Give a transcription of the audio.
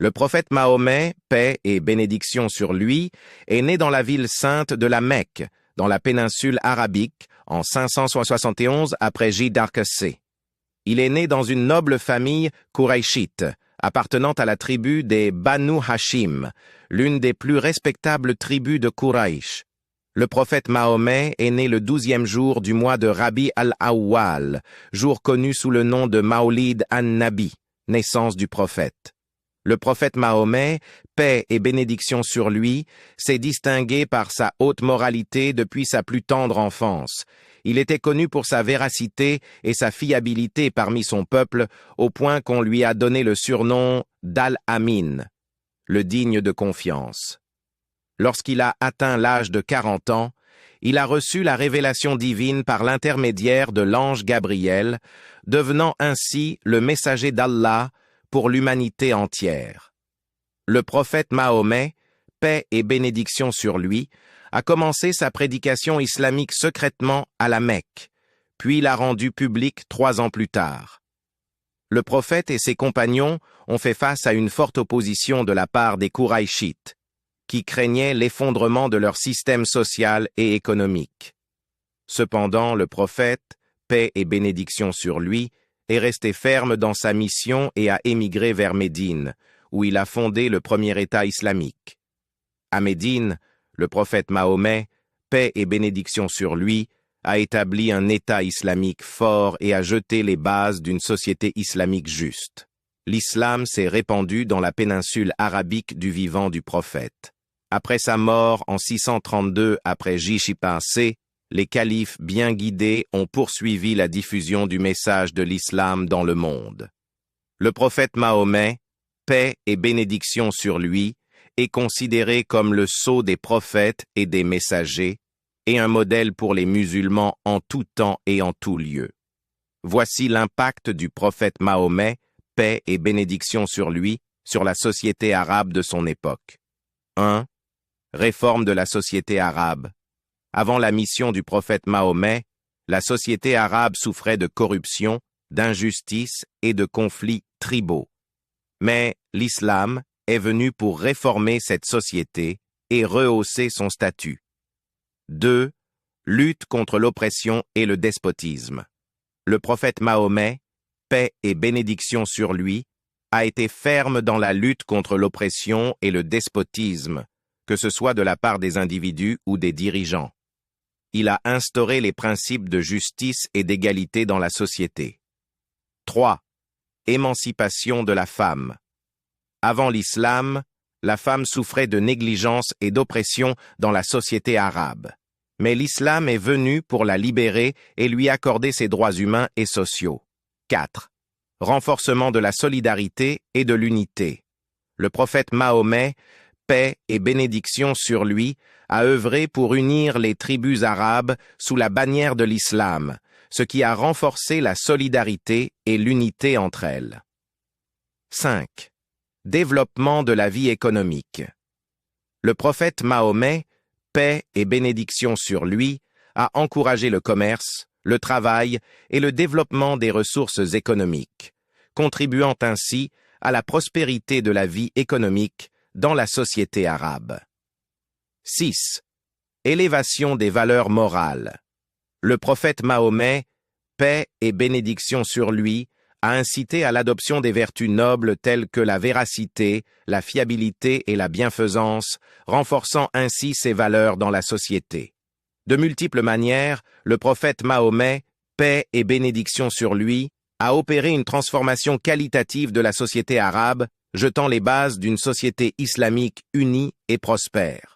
Le prophète Mahomet, paix et bénédiction sur lui, est né dans la ville sainte de la Mecque, dans la péninsule arabique, en 571 après J. d'Arc-C. Il est né dans une noble famille kouraïchite, appartenant à la tribu des Banu Hashim, l'une des plus respectables tribus de Kouraïch. Le prophète Mahomet est né le 12e jour du mois de Rabi al-Awwal, jour connu sous le nom de Maulid an-Nabi, naissance du prophète. Le prophète Mahomet, paix et bénédiction sur lui, s'est distingué par sa haute moralité depuis sa plus tendre enfance. Il était connu pour sa véracité et sa fiabilité parmi son peuple, au point qu'on lui a donné le surnom d'Al-Amin, le digne de confiance. Lorsqu'il a atteint l'âge de 40 ans, il a reçu la révélation divine par l'intermédiaire de l'ange Gabriel, devenant ainsi le messager d'Allah pour l'humanité entière. Le prophète Mahomet, paix et bénédiction sur lui, a commencé sa prédication islamique secrètement à la Mecque, puis l'a rendue publique 3 ans plus tard. Le prophète et ses compagnons ont fait face à une forte opposition de la part des Kouraïchites, qui craignaient l'effondrement de leur système social et économique. Cependant, le prophète, paix et bénédiction sur lui, est resté ferme dans sa mission et a émigré vers Médine, où il a fondé le premier État islamique. À Médine, le prophète Mahomet, paix et bénédiction sur lui, a établi un État islamique fort et a jeté les bases d'une société islamique juste. L'islam s'est répandu dans la péninsule arabique du vivant du prophète. Après sa mort en 632 après J.C., les califes bien guidés ont poursuivi la diffusion du message de l'islam dans le monde. Le prophète Mahomet, paix et bénédiction sur lui, est considéré comme le sceau des prophètes et des messagers, et un modèle pour les musulmans en tout temps et en tout lieu. Voici l'impact du prophète Mahomet, paix et bénédiction sur lui, sur la société arabe de son époque. 1. Réforme de la société arabe. Avant la mission du prophète Mahomet, la société arabe souffrait de corruption, d'injustice et de conflits tribaux. Mais l'islam est venu pour réformer cette société et rehausser son statut. 2. Lutte contre l'oppression et le despotisme. Le prophète Mahomet, paix et bénédiction sur lui, a été ferme dans la lutte contre l'oppression et le despotisme, que ce soit de la part des individus ou des dirigeants. Il a instauré les principes de justice et d'égalité dans la société. 3. Émancipation de la femme. Avant l'islam, la femme souffrait de négligence et d'oppression dans la société arabe. Mais l'islam est venu pour la libérer et lui accorder ses droits humains et sociaux. 4. Renforcement de la solidarité et de l'unité. Le prophète Mahomet, paix et bénédiction sur lui, a œuvré pour unir les tribus arabes sous la bannière de l'islam, ce qui a renforcé la solidarité et l'unité entre elles. 5. Développement de la vie économique. Le prophète Mahomet, paix et bénédiction sur lui, a encouragé le commerce, le travail et le développement des ressources économiques, contribuant ainsi à la prospérité de la vie économique dans la société arabe. 6. Élévation des valeurs morales. Le prophète Mahomet, paix et bénédiction sur lui, a incité à l'adoption des vertus nobles telles que la véracité, la fiabilité et la bienfaisance, renforçant ainsi ces valeurs dans la société. De multiples manières, le prophète Mahomet, paix et bénédiction sur lui, a opéré une transformation qualitative de la société arabe, jetant les bases d'une société islamique unie et prospère.